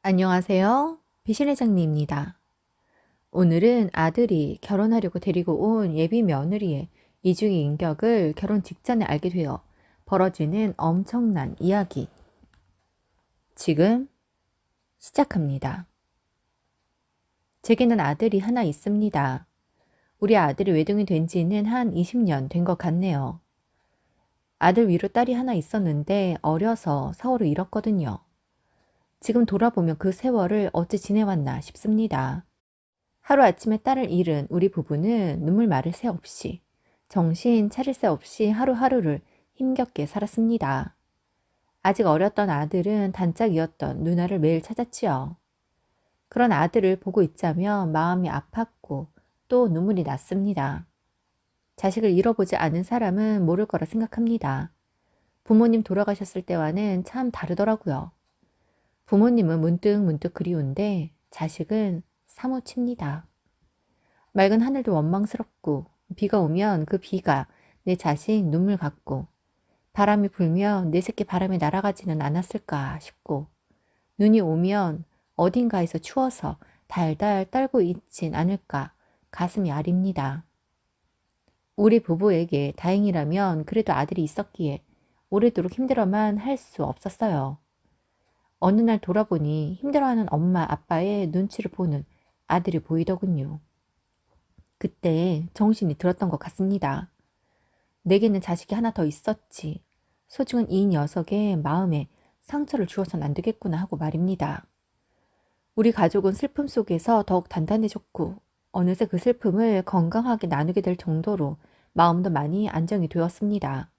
안녕하세요. 비신의 장미입니다. 오늘은 아들이 결혼하려고 데리고 온 예비 며느리의 이중의 인격을 결혼 직전에 알게 되어 벌어지는 엄청난 이야기. 지금 시작합니다. 제게는 아들이 하나 있습니다. 우리 아들이 외동이 된 지는 한 20년 된 것 같네요. 아들 위로 딸이 하나 있었는데 어려서 사고로 잃었거든요. 지금 돌아보면 그 세월을 어찌 지내왔나 싶습니다. 하루아침에 딸을 잃은 우리 부부는 눈물 마를 새 없이, 정신 차릴 새 없이 하루하루를 힘겹게 살았습니다. 아직 어렸던 아들은 단짝이었던 누나를 매일 찾았지요. 그런 아들을 보고 있자면 마음이 아팠고 또 눈물이 났습니다. 자식을 잃어보지 않은 사람은 모를 거라 생각합니다. 부모님 돌아가셨을 때와는 참 다르더라고요. 부모님은 문득문득 그리운데 자식은 사무칩니다. 맑은 하늘도 원망스럽고 비가 오면 그 비가 내 자식 눈물 같고 바람이 불면 내 새끼 바람에 날아가지는 않았을까 싶고 눈이 오면 어딘가에서 추워서 달달 떨고 있진 않을까 가슴이 아립니다. 우리 부부에게 다행이라면 그래도 아들이 있었기에 오래도록 힘들어만 할 수 없었어요. 어느 날 돌아보니 힘들어하는 엄마 아빠의 눈치를 보는 아들이 보이더군요. 그때 정신이 들었던 것 같습니다. 내게는 자식이 하나 더 있었지. 소중한 이 녀석의 마음에 상처를 주어선 안 되겠구나 하고 말입니다. 우리 가족은 슬픔 속에서 더욱 단단해졌고 어느새 그 슬픔을 건강하게 나누게 될 정도로 마음도 많이 안정이 되었습니다.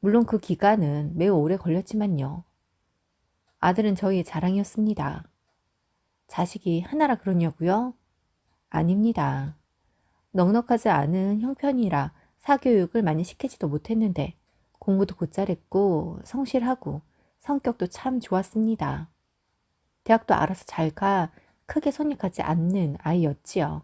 물론 그 기간은 매우 오래 걸렸지만요. 아들은 저희의 자랑이었습니다. 자식이 하나라 그러냐고요? 아닙니다. 넉넉하지 않은 형편이라 사교육을 많이 시키지도 못했는데 공부도 곧잘했고 성실하고 성격도 참 좋았습니다. 대학도 알아서 잘 가 크게 손익하지 않는 아이였지요.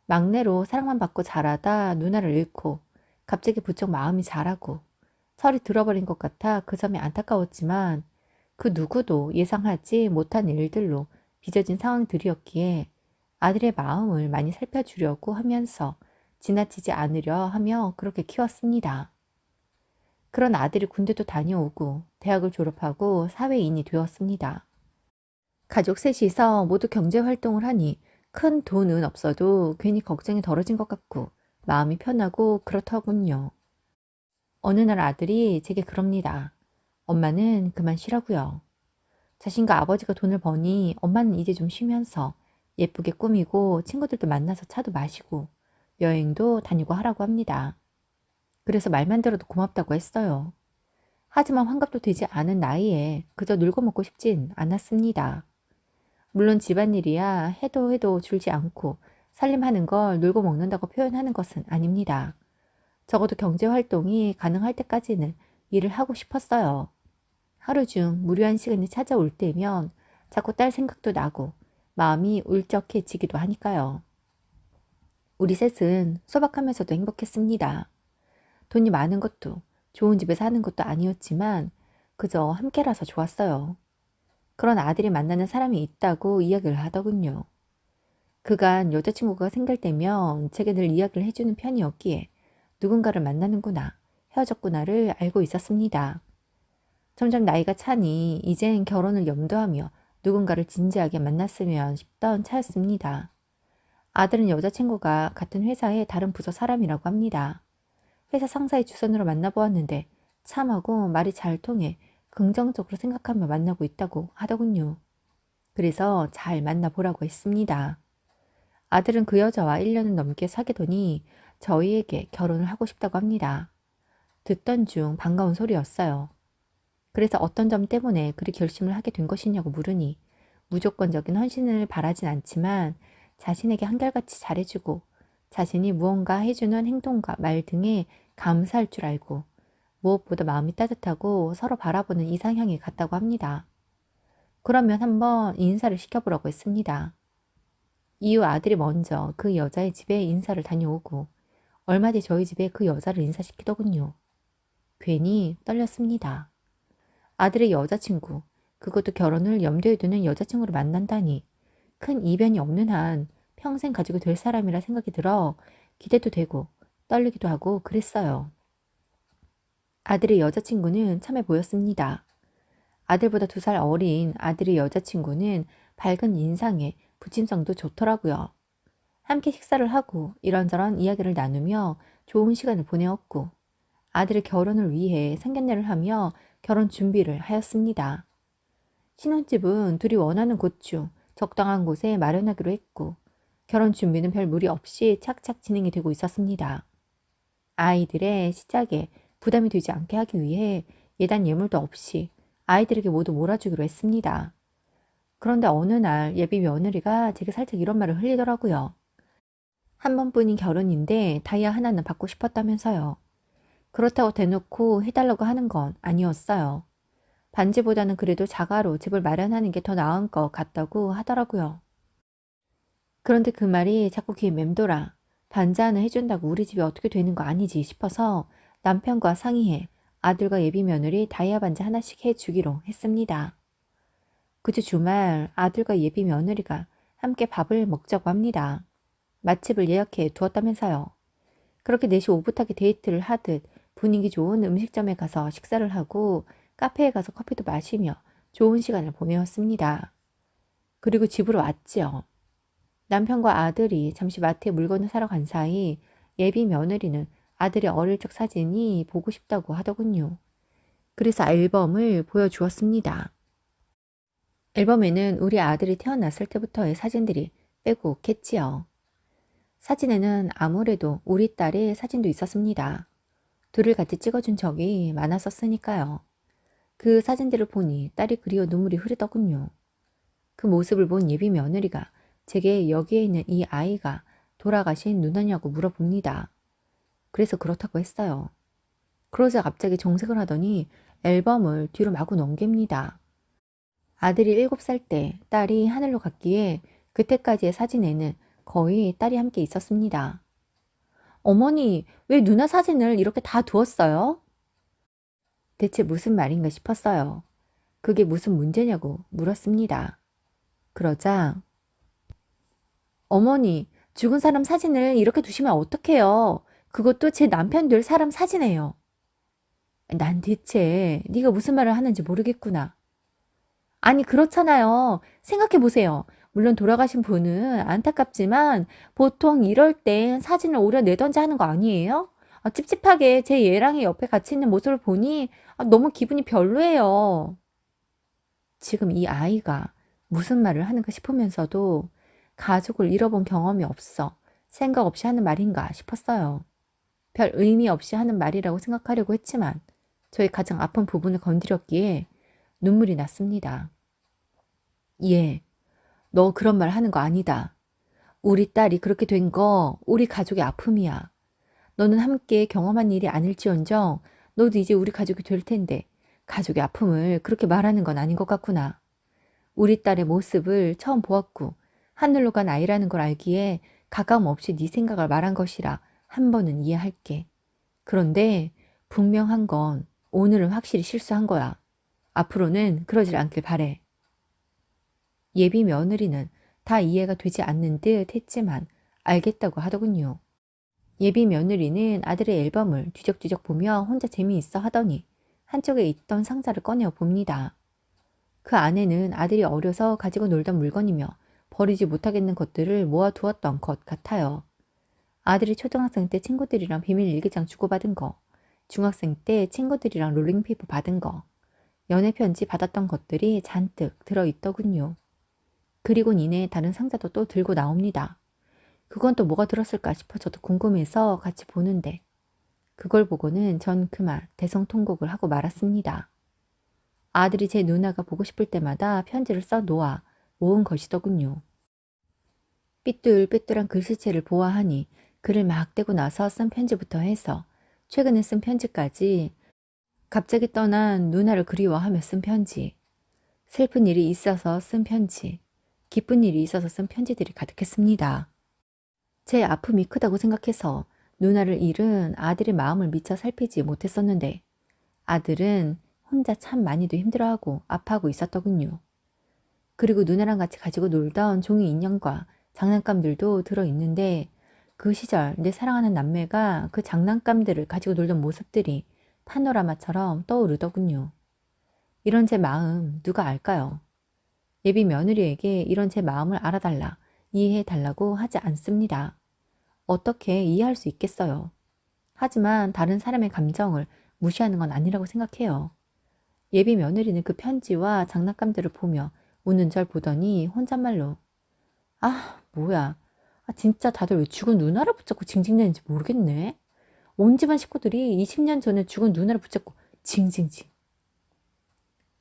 막내로 사랑만 받고 자라다 누나를 잃고 갑자기 부쩍 마음이 자라고 철이 들어버린 것 같아 그 점이 안타까웠지만 그 누구도 예상하지 못한 일들로 빚어진 상황들이었기에 아들의 마음을 많이 살펴주려고 하면서 지나치지 않으려 하며 그렇게 키웠습니다. 그런 아들이 군대도 다녀오고 대학을 졸업하고 사회인이 되었습니다. 가족 셋이서 모두 경제활동을 하니 큰 돈은 없어도 괜히 걱정이 덜어진 것 같고 마음이 편하고 그렇더군요. 어느 날 아들이 제게 그럽니다. 엄마는 그만 쉬라고요. 자신과 아버지가 돈을 버니 엄마는 이제 좀 쉬면서 예쁘게 꾸미고 친구들도 만나서 차도 마시고 여행도 다니고 하라고 합니다. 그래서 말만 들어도 고맙다고 했어요. 하지만 환갑도 되지 않은 나이에 그저 놀고 먹고 싶진 않았습니다. 물론 집안일이야 해도 줄지 않고 살림하는 걸 놀고 먹는다고 표현하는 것은 아닙니다. 적어도 경제활동이 가능할 때까지는 일을 하고 싶었어요. 하루 중 무료한 시간이 찾아올 때면 자꾸 딸 생각도 나고 마음이 울적해지기도 하니까요. 우리 셋은 소박하면서도 행복했습니다. 돈이 많은 것도 좋은 집에 사는 것도 아니었지만 그저 함께라서 좋았어요. 그런 아들이 만나는 사람이 있다고 이야기를 하더군요. 그간 여자친구가 생길 때면 제게 늘 이야기를 해주는 편이었기에 누군가를 만나는구나, 헤어졌구나를 알고 있었습니다. 점점 나이가 차니 이젠 결혼을 염두하며 누군가를 진지하게 만났으면 싶던 차였습니다. 아들은 여자친구가 같은 회사의 다른 부서 사람이라고 합니다. 회사 상사의 주선으로 만나보았는데 참하고 말이 잘 통해 긍정적으로 생각하며 만나고 있다고 하더군요. 그래서 잘 만나보라고 했습니다. 아들은 그 여자와 1년을 넘게 사귀더니 저희에게 결혼을 하고 싶다고 합니다. 듣던 중 반가운 소리였어요. 그래서 어떤 점 때문에 그리 결심을 하게 된 것이냐고 물으니 무조건적인 헌신을 바라진 않지만 자신에게 한결같이 잘해주고 자신이 무언가 해주는 행동과 말 등에 감사할 줄 알고 무엇보다 마음이 따뜻하고 서로 바라보는 이상향이 같다고 합니다. 그러면 한번 인사를 시켜보라고 했습니다. 이후 아들이 먼저 그 여자의 집에 인사를 다녀오고 얼마 뒤 저희 집에 그 여자를 인사시키더군요. 괜히 떨렸습니다. 아들의 여자친구, 그것도 결혼을 염두에 두는 여자친구를 만난다니 큰 이변이 없는 한 평생 가지고 될 사람이라 생각이 들어 기대도 되고 떨리기도 하고 그랬어요. 아들의 여자친구는 참해 보였습니다. 아들보다 2살 어린 아들의 여자친구는 밝은 인상에 부침성도 좋더라고요. 함께 식사를 하고 이런저런 이야기를 나누며 좋은 시간을 보내었고 아들의 결혼을 위해 상견례를 하며 결혼 준비를 하였습니다. 신혼집은 둘이 원하는 곳 중 적당한 곳에 마련하기로 했고 결혼 준비는 별 무리 없이 착착 진행이 되고 있었습니다. 아이들의 시작에 부담이 되지 않게 하기 위해 예단 예물도 없이 아이들에게 모두 몰아주기로 했습니다. 그런데 어느 날 예비 며느리가 제게 살짝 이런 말을 흘리더라고요. 한 번뿐인 결혼인데 다이아 하나는 받고 싶었다면서요. 그렇다고 대놓고 해달라고 하는 건 아니었어요. 반지보다는 그래도 자가로 집을 마련하는 게 더 나은 것 같다고 하더라고요. 그런데 그 말이 자꾸 귀에 맴돌아 반지 하나 해준다고 우리 집이 어떻게 되는 거 아니지 싶어서 남편과 상의해 아들과 예비 며느리 다이아 반지 하나씩 해주기로 했습니다. 그주 주말 아들과 예비 며느리가 함께 밥을 먹자고 합니다. 맛집을 예약해 두었다면서요. 그렇게 4시 오붓하게 데이트를 하듯 분위기 좋은 음식점에 가서 식사를 하고 카페에 가서 커피도 마시며 좋은 시간을 보내었습니다. 그리고 집으로 왔지요. 남편과 아들이 잠시 마트에 물건을 사러 간 사이 예비 며느리는 아들의 어릴 적 사진이 보고 싶다고 하더군요. 그래서 앨범을 보여주었습니다. 앨범에는 우리 아들이 태어났을 때부터의 사진들이 빼곡했지요. 사진에는 아무래도 우리 딸의 사진도 있었습니다. 둘을 같이 찍어준 적이 많았었으니까요. 그 사진들을 보니 딸이 그리워 눈물이 흐르더군요. 그 모습을 본 예비 며느리가 제게 여기에 있는 이 아이가 돌아가신 누나냐고 물어봅니다. 그래서 그렇다고 했어요. 그러자 갑자기 정색을 하더니 앨범을 뒤로 마구 넘깁니다. 아들이 7살 때 딸이 하늘로 갔기에 그때까지의 사진에는 거의 딸이 함께 있었습니다. 어머니, 왜 누나 사진을 이렇게 다 두었어요? 대체 무슨 말인가 싶었어요. 그게 무슨 문제냐고 물었습니다. 그러자 어머니, 죽은 사람 사진을 이렇게 두시면 어떡해요? 그것도 제 남편 될 사람 사진이에요. 난 대체 네가 무슨 말을 하는지 모르겠구나. 아니, 그렇잖아요. 생각해 보세요. 물론 돌아가신 분은 안타깝지만 보통 이럴 땐 사진을 오려내던지 하는 거 아니에요? 찝찝하게 제 얘랑이 옆에 같이 있는 모습을 보니 너무 기분이 별로예요. 지금 이 아이가 무슨 말을 하는가 싶으면서도 가족을 잃어본 경험이 없어 생각 없이 하는 말인가 싶었어요. 별 의미 없이 하는 말이라고 생각하려고 했지만 저의 가장 아픈 부분을 건드렸기에 눈물이 났습니다. 예, 너 그런 말 하는 거 아니다. 우리 딸이 그렇게 된 거 우리 가족의 아픔이야. 너는 함께 경험한 일이 아닐지언정 너도 이제 우리 가족이 될 텐데 가족의 아픔을 그렇게 말하는 건 아닌 것 같구나. 우리 딸의 모습을 처음 보았고 하늘로 간 아이라는 걸 알기에 가감 없이 네 생각을 말한 것이라 한 번은 이해할게. 그런데 분명한 건 오늘은 확실히 실수한 거야. 앞으로는 그러질 않길 바래. 예비 며느리는 다 이해가 되지 않는 듯 했지만 알겠다고 하더군요. 예비 며느리는 아들의 앨범을 뒤적뒤적 보며 혼자 재미있어 하더니 한쪽에 있던 상자를 꺼내어 봅니다. 그 안에는 아들이 어려서 가지고 놀던 물건이며 버리지 못하겠는 것들을 모아두었던 것 같아요. 아들이 초등학생 때 친구들이랑 비밀 일기장 주고받은 거, 중학생 때 친구들이랑 롤링페이퍼 받은 거, 연애 편지 받았던 것들이 잔뜩 들어있더군요. 그리고 니네 다른 상자도 또 들고 나옵니다. 그건 또 뭐가 들었을까 싶어 저도 궁금해서 같이 보는데 그걸 보고는 전 그만 대성통곡을 하고 말았습니다. 아들이 제 누나가 보고 싶을 때마다 편지를 써 놓아 모은 것이더군요. 삐뚤빼뚤한 글씨체를 보아하니 글을 막 떼고 나서 쓴 편지부터 해서 최근에 쓴 편지까지 갑자기 떠난 누나를 그리워하며 쓴 편지, 슬픈 일이 있어서 쓴 편지, 기쁜 일이 있어서 쓴 편지들이 가득했습니다. 제 아픔이 크다고 생각해서 누나를 잃은 아들의 마음을 미처 살피지 못했었는데 아들은 혼자 참 많이도 힘들어하고 아파하고 있었더군요. 그리고 누나랑 같이 가지고 놀던 종이 인형과 장난감들도 들어있는데 그 시절 내 사랑하는 남매가 그 장난감들을 가지고 놀던 모습들이 파노라마처럼 떠오르더군요. 이런 제 마음 누가 알까요? 예비 며느리에게 이런 제 마음을 알아달라, 이해해달라고 하지 않습니다. 어떻게 이해할 수 있겠어요? 하지만 다른 사람의 감정을 무시하는 건 아니라고 생각해요. 예비 며느리는 그 편지와 장난감들을 보며 우는 절 보더니 혼잣말로 아, 뭐야. 아, 진짜 다들 왜 죽은 누나를 붙잡고 징징대는지 모르겠네. 온 집안 식구들이 20년 전에 죽은 누나를 붙잡고 징징징.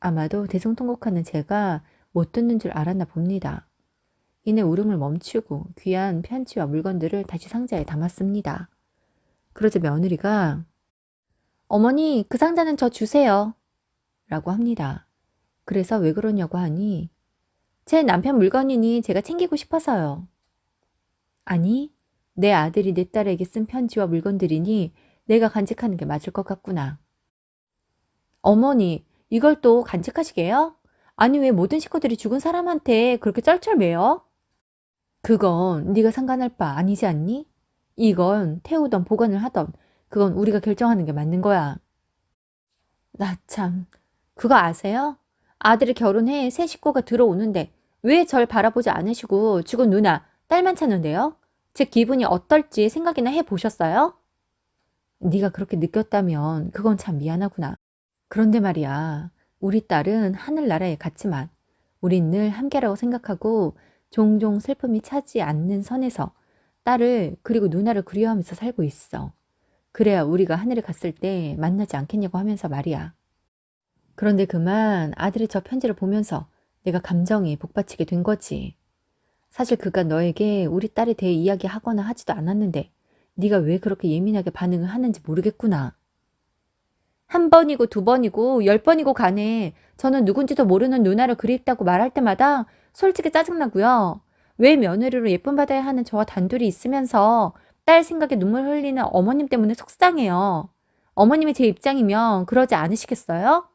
아마도 대성통곡하는 제가 못 듣는 줄 알았나 봅니다. 이내 울음을 멈추고 귀한 편지와 물건들을 다시 상자에 담았습니다. 그러자 며느리가 어머니, 그 상자는 저 주세요. 라고 합니다. 그래서 왜 그러냐고 하니 제 남편 물건이니 제가 챙기고 싶어서요. 아니, 내 아들이 내 딸에게 쓴 편지와 물건들이니 내가 간직하는 게 맞을 것 같구나. 어머니, 이걸 또 간직하시게요? 아니, 왜 모든 식구들이 죽은 사람한테 그렇게 쩔쩔매요? 그건 네가 상관할 바 아니지 않니? 이건 태우던 보관을 하던 그건 우리가 결정하는 게 맞는 거야. 나 참, 그거 아세요? 아들이 결혼해 새 식구가 들어오는데 왜 절 바라보지 않으시고 죽은 누나, 딸만 찾는데요? 제 기분이 어떨지 생각이나 해보셨어요? 네가 그렇게 느꼈다면 그건 참 미안하구나. 그런데 말이야, 우리 딸은 하늘나라에 갔지만 우린 늘 함께라고 생각하고 종종 슬픔이 차지 않는 선에서 딸을 그리고 누나를 그리워하면서 살고 있어. 그래야 우리가 하늘에 갔을 때 만나지 않겠냐고 하면서 말이야. 그런데 그만 아들이 저 편지를 보면서 내가 감정이 복받치게 된 거지. 사실 그가 너에게 우리 딸에 대해 이야기하거나 하지도 않았는데 네가 왜 그렇게 예민하게 반응을 하는지 모르겠구나. 한 번이고 두 번이고 10번이고 가네. 저는 누군지도 모르는 누나를 그립다고 말할 때마다 솔직히 짜증나고요. 왜 며느리로 예쁨 받아야 하는 저와 단둘이 있으면서 딸 생각에 눈물 흘리는 어머님 때문에 속상해요. 어머님이 제 입장이면 그러지 않으시겠어요?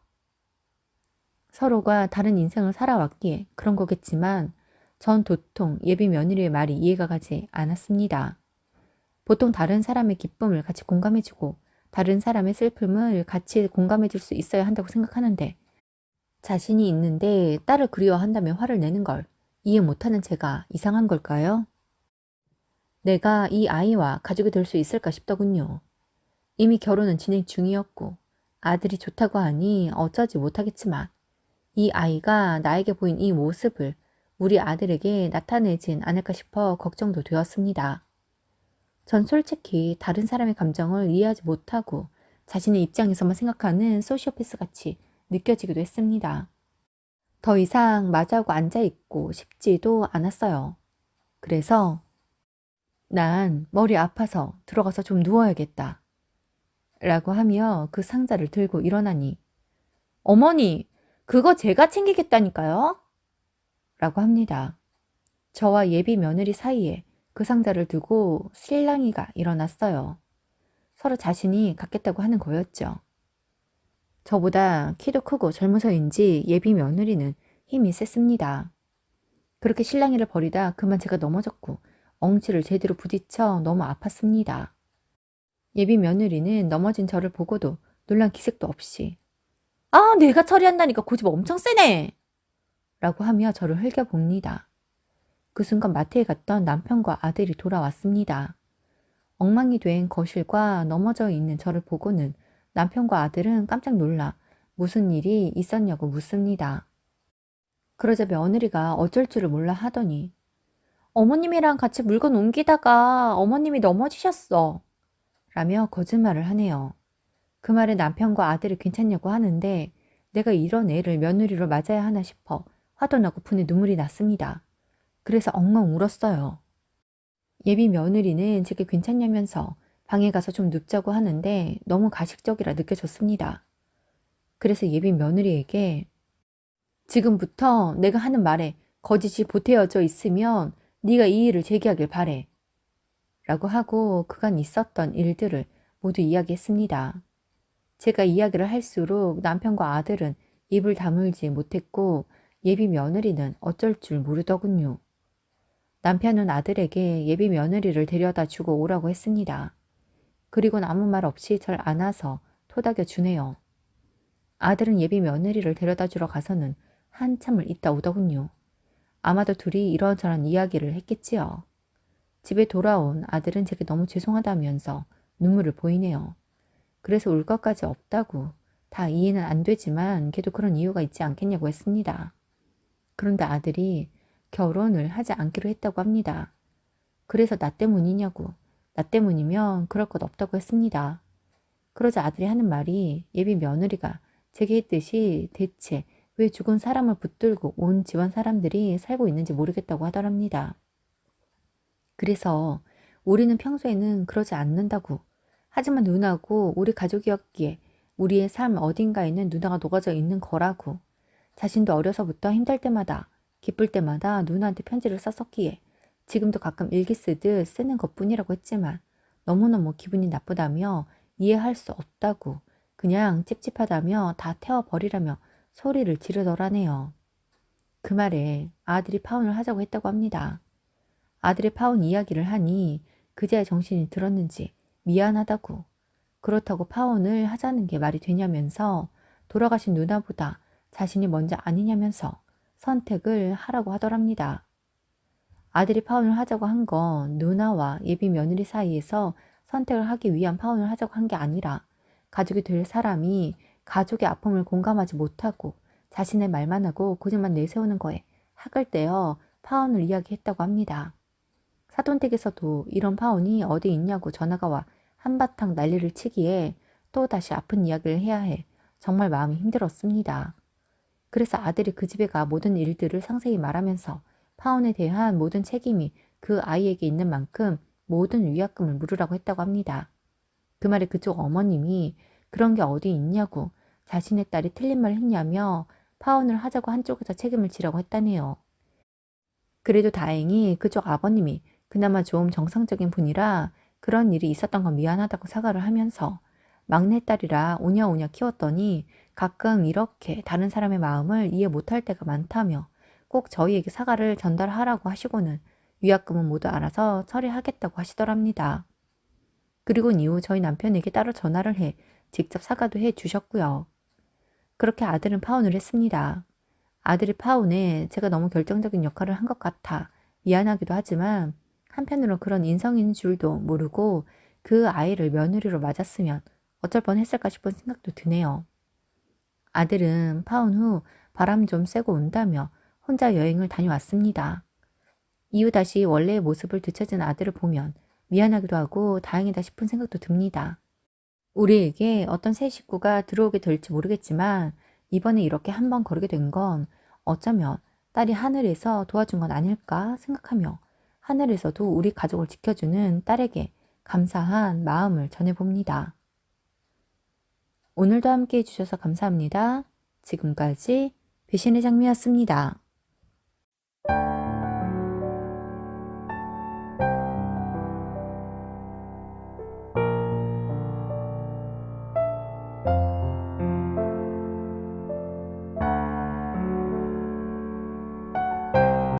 서로가 다른 인생을 살아왔기에 그런 거겠지만 전 도통 예비 며느리의 말이 이해가 가지 않았습니다. 보통 다른 사람의 기쁨을 같이 공감해주고 다른 사람의 슬픔을 같이 공감해줄 수 있어야 한다고 생각하는데 자신이 있는데 딸을 그리워한다며 화를 내는 걸 이해 못하는 제가 이상한 걸까요? 내가 이 아이와 가족이 될 수 있을까 싶더군요. 이미 결혼은 진행 중이었고 아들이 좋다고 하니 어쩌지 못하겠지만 이 아이가 나에게 보인 이 모습을 우리 아들에게 나타내진 않을까 싶어 걱정도 되었습니다. 전 솔직히 다른 사람의 감정을 이해하지 못하고 자신의 입장에서만 생각하는 소시오패스 같이 느껴지기도 했습니다. 더 이상 마주하고 앉아있고 싶지도 않았어요. 그래서 난 머리 아파서 들어가서 좀 누워야겠다. 라고 하며 그 상자를 들고 일어나니 어머니, 그거 제가 챙기겠다니까요? 라고 합니다. 저와 예비 며느리 사이에 그 상자를 두고 실랑이가 일어났어요. 서로 자신이 갖겠다고 하는 거였죠. 저보다 키도 크고 젊어서인지 예비 며느리는 힘이 셌습니다. 그렇게 실랑이를 벌이다 그만 제가 넘어졌고 엉치를 제대로 부딪혀 너무 아팠습니다. 예비 며느리는 넘어진 저를 보고도 놀란 기색도 없이 아, 내가 처리한다니까 고집 엄청 세네! 라고 하며 저를 흘겨봅니다. 그 순간 마트에 갔던 남편과 아들이 돌아왔습니다. 엉망이 된 거실과 넘어져 있는 저를 보고는 남편과 아들은 깜짝 놀라 무슨 일이 있었냐고 묻습니다. 그러자 며느리가 어쩔 줄을 몰라 하더니 어머님이랑 같이 물건 옮기다가 어머님이 넘어지셨어. 라며 거짓말을 하네요. 그 말에 남편과 아들이 괜찮냐고 하는데 내가 이런 애를 며느리로 맞아야 하나 싶어 화도 나고 분에 눈물이 났습니다. 그래서 엉엉 울었어요. 예비 며느리는 제게 괜찮냐면서 방에 가서 좀 눕자고 하는데 너무 가식적이라 느껴졌습니다. 그래서 예비 며느리에게 지금부터 내가 하는 말에 거짓이 보태어져 있으면 네가 이 일을 제기하길 바래. 라고 하고 그간 있었던 일들을 모두 이야기했습니다. 제가 이야기를 할수록 남편과 아들은 입을 다물지 못했고 예비 며느리는 어쩔 줄 모르더군요. 남편은 아들에게 예비 며느리를 데려다 주고 오라고 했습니다. 그리고는 아무 말 없이 절 안아서 토닥여 주네요. 아들은 예비 며느리를 데려다 주러 가서는 한참을 있다 오더군요. 아마도 둘이 이런저런 이야기를 했겠지요. 집에 돌아온 아들은 제게 너무 죄송하다면서 눈물을 보이네요. 그래서 울 것까지 없다고, 다 이해는 안 되지만 걔도 그런 이유가 있지 않겠냐고 했습니다. 그런데 아들이 결혼을 하지 않기로 했다고 합니다. 그래서 나 때문이냐고, 나 때문이면 그럴 것 없다고 했습니다. 그러자 아들이 하는 말이 예비 며느리가 제게 했듯이 대체 왜 죽은 사람을 붙들고 온 집안 사람들이 살고 있는지 모르겠다고 하더랍니다. 그래서 우리는 평소에는 그러지 않는다고. 하지만 누나고 우리 가족이었기에 우리의 삶 어딘가에는 누나가 녹아져 있는 거라고. 자신도 어려서부터 힘들 때마다 기쁠 때마다 누나한테 편지를 썼었기에 지금도 가끔 일기 쓰듯 쓰는 것뿐이라고 했지만 너무너무 기분이 나쁘다며 이해할 수 없다고 그냥 찝찝하다며 다 태워버리라며 소리를 지르더라네요. 그 말에 아들이 파혼을 하자고 했다고 합니다. 아들의 파혼 이야기를 하니 그제야 정신이 들었는지 미안하다고, 그렇다고 파혼을 하자는 게 말이 되냐면서 돌아가신 누나보다 자신이 먼저 아니냐면서 선택을 하라고 하더랍니다. 아들이 파혼을 하자고 한 건 누나와 예비 며느리 사이에서 선택을 하기 위한 파혼을 하자고 한 게 아니라 가족이 될 사람이 가족의 아픔을 공감하지 못하고 자신의 말만 하고 고집만 내세우는 거에 학을 떼어 파혼을 이야기했다고 합니다. 사돈댁에서도 이런 파혼이 어디 있냐고 전화가 와 한바탕 난리를 치기에 또 다시 아픈 이야기를 해야 해 정말 마음이 힘들었습니다. 그래서 아들이 그 집에 가 모든 일들을 상세히 말하면서 파혼에 대한 모든 책임이 그 아이에게 있는 만큼 모든 위약금을 물으라고 했다고 합니다. 그 말에 그쪽 어머님이 그런 게 어디 있냐고 자신의 딸이 틀린 말 했냐며 파혼을 하자고 한쪽에서 책임을 지라고 했다네요. 그래도 다행히 그쪽 아버님이 그나마 좀 정상적인 분이라 그런 일이 있었던 건 미안하다고 사과를 하면서 막내딸이라 오냐오냐 키웠더니 가끔 이렇게 다른 사람의 마음을 이해 못할 때가 많다며 꼭 저희에게 사과를 전달하라고 하시고는 위약금은 모두 알아서 처리하겠다고 하시더랍니다. 그리고 이후 저희 남편에게 따로 전화를 해 직접 사과도 해 주셨고요. 그렇게 아들은 파혼을 했습니다. 아들이 파혼에 제가 너무 결정적인 역할을 한 것 같아 미안하기도 하지만 한편으로 그런 인성인 줄도 모르고 그 아이를 며느리로 맞았으면 어쩔 뻔했을까 싶은 생각도 드네요. 아들은 파혼 후 바람 좀 쐬고 온다며 혼자 여행을 다녀왔습니다. 이후 다시 원래의 모습을 되찾은 아들을 보면 미안하기도 하고 다행이다 싶은 생각도 듭니다. 우리에게 어떤 새 식구가 들어오게 될지 모르겠지만 이번에 이렇게 한번 거르게 된 건 어쩌면 딸이 하늘에서 도와준 건 아닐까 생각하며 하늘에서도 우리 가족을 지켜주는 딸에게 감사한 마음을 전해봅니다. 오늘도 함께 해주셔서 감사합니다. 지금까지 배신의 장미였습니다.